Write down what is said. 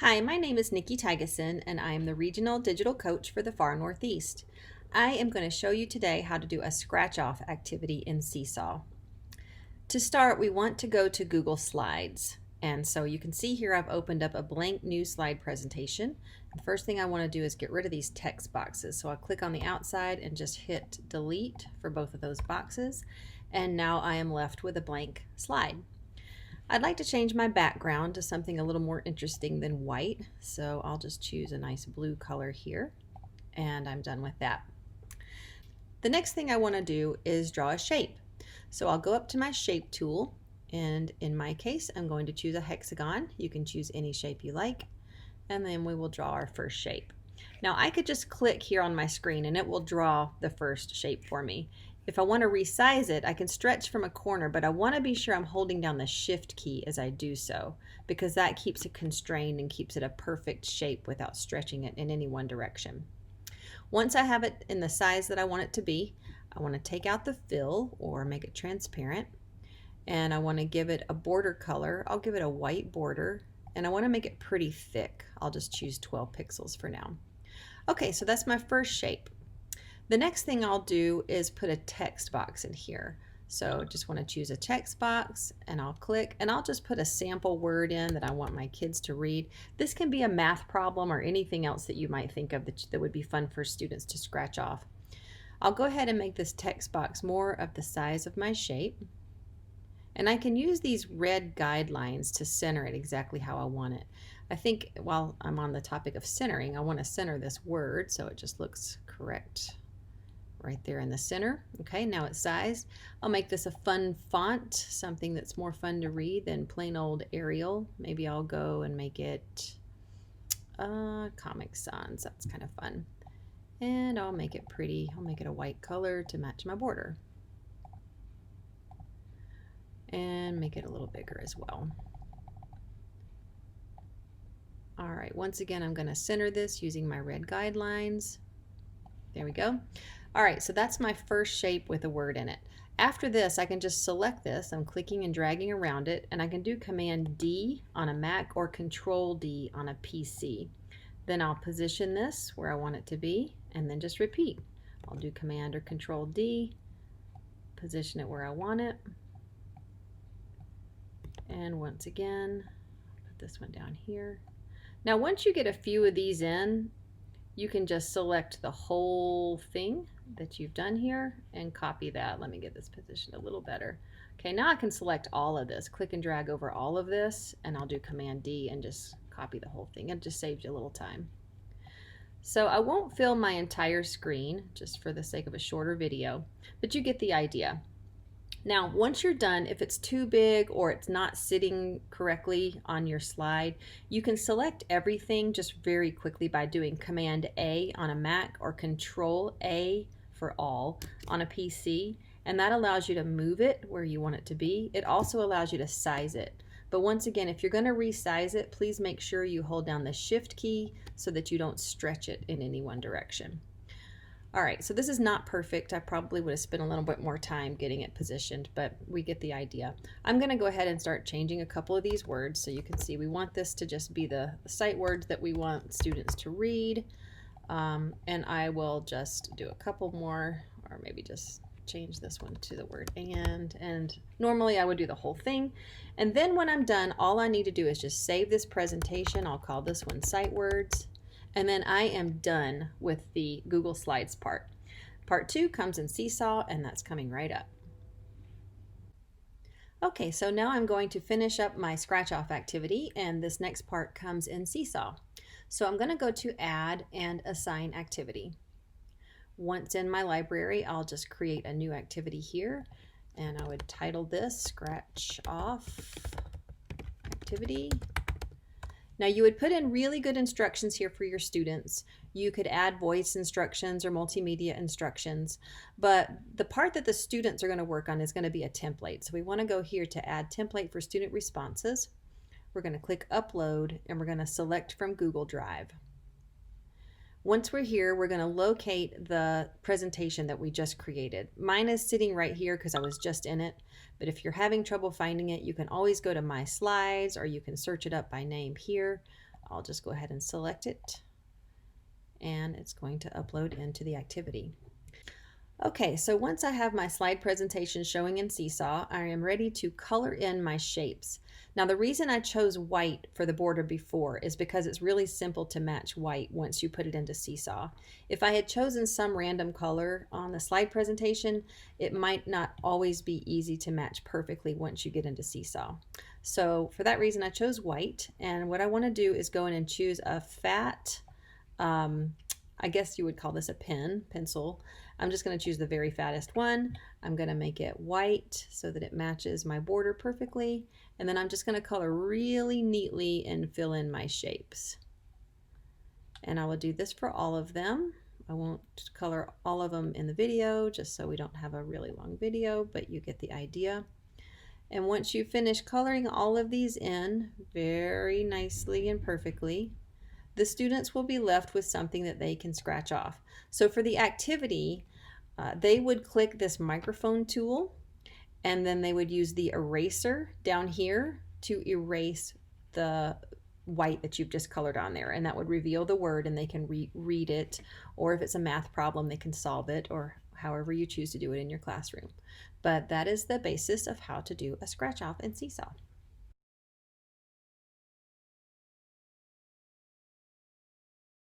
Hi, my name is Nikki Tygeson, and I am the Regional Digital Coach for the Far Northeast. I am going to show you today how to do a scratch-off activity in Seesaw. To start, we want to go to Google Slides. And so you can see here I've opened up a blank new slide presentation. The first thing I want to do is get rid of these text boxes. So I'll click on the outside and just hit delete for both of those boxes. And now I am left with a blank slide. I'd like to change my background to something a little more interesting than white, so I'll just choose a nice blue color here, and I'm done with that. The next thing I want to do is draw a shape. So I'll go up to my shape tool, and in my case I'm going to choose a hexagon. You can choose any shape you like, and then we will draw our first shape. Now I could just click here on my screen and it will draw the first shape for me. If I want to resize it, I can stretch from a corner, but I want to be sure I'm holding down the shift key as I do so, because that keeps it constrained and keeps it a perfect shape without stretching it in any one direction. Once I have it in the size that I want it to be, I want to take out the fill or make it transparent, and I want to give it a border color. I'll give it a white border, and I want to make it pretty thick. I'll just choose 12 pixels for now. Okay, so that's my first shape. The next thing I'll do is put a text box in here. So just want to choose a text box, and I'll click, and I'll just put a sample word in that I want my kids to read. This can be a math problem or anything else that you might think of that would be fun for students to scratch off. I'll go ahead and make this text box more of the size of my shape. And I can use these red guidelines to center it exactly how I want it. I think while I'm on the topic of centering, I want to center this word so it just looks correct right there in the center. Okay, now it's sized. I'll make this a fun font, something that's more fun to read than plain old Arial. Maybe I'll go and make it Comic Sans. That's kind of fun. And I'll make it pretty. I'll make it a white color to match my border. And make it a little bigger as well. All right, once again, I'm going to center this using my red guidelines. There we go. All right, so that's my first shape with a word in it. After this, I can just select this. I'm clicking and dragging around it, and I can do Command D on a Mac or Control D on a PC. Then I'll position this where I want it to be, and then just repeat. I'll do Command or Control D, position it where I want it, and once again, put this one down here. Now, once you get a few of these in, you can just select the whole thing that you've done here and copy that. Let me get this positioned a little better. Okay, now I can select all of this, click and drag over all of this, and I'll do Command D and just copy the whole thing. It just saves you a little time. So I won't fill my entire screen just for the sake of a shorter video, but you get the idea. Now, once you're done, if it's too big or it's not sitting correctly on your slide, you can select everything just very quickly by doing Command A on a Mac or Control A for all on a PC, and that allows you to move it where you want it to be. It also allows you to size it. But once again, if you're going to resize it, please make sure you hold down the Shift key so that you don't stretch it in any one direction. All right, so this is not perfect. I probably would have spent a little bit more time getting it positioned, but we get the idea. I'm going to go ahead and start changing a couple of these words so you can see we want this to just be the sight words that we want students to read. And I will just do a couple more, or maybe just change this one to the word and normally I would do the whole thing. And then when I'm done, all I need to do is just save this presentation. I'll call this one sight words. And then I am done with the Google Slides part. Part 2 comes in Seesaw, and that's coming right up. Okay, so now I'm going to finish up my scratch-off activity, and this next part comes in Seesaw. So I'm going to go to Add and Assign Activity. Once in my library, I'll just create a new activity here, and I would title this Scratch Off Activity. Now you would put in really good instructions here for your students. You could add voice instructions or multimedia instructions, but the part that the students are going to work on is going to be a template. So we want to go here to add template for student responses. We're going to click upload and we're going to select from Google Drive. Once we're here, we're going to locate the presentation that we just created. Mine is sitting right here because I was just in it, but if you're having trouble finding it, you can always go to My Slides or you can search it up by name here. I'll just go ahead and select it, and it's going to upload into the activity. Okay, so once I have my slide presentation showing in Seesaw, I am ready to color in my shapes. Now the reason I chose white for the border before is because it's really simple to match white once you put it into Seesaw. If I had chosen some random color on the slide presentation, it might not always be easy to match perfectly once you get into Seesaw. So for that reason I chose white, and what I want to do is go in and choose a fat, I guess you would call this a pencil. I'm just going to choose the very fattest one. I'm going to make it white so that it matches my border perfectly. And then I'm just going to color really neatly and fill in my shapes. And I will do this for all of them. I won't color all of them in the video just so we don't have a really long video, but you get the idea. And once you finish coloring all of these in very nicely and perfectly, the students will be left with something that they can scratch off. So for the activity, they would click this microphone tool, and then they would use the eraser down here to erase the white that you've just colored on there, and that would reveal the word, and they can read it, or if it's a math problem they can solve it, or however you choose to do it in your classroom. But that is the basis of how to do a scratch off in Seesaw.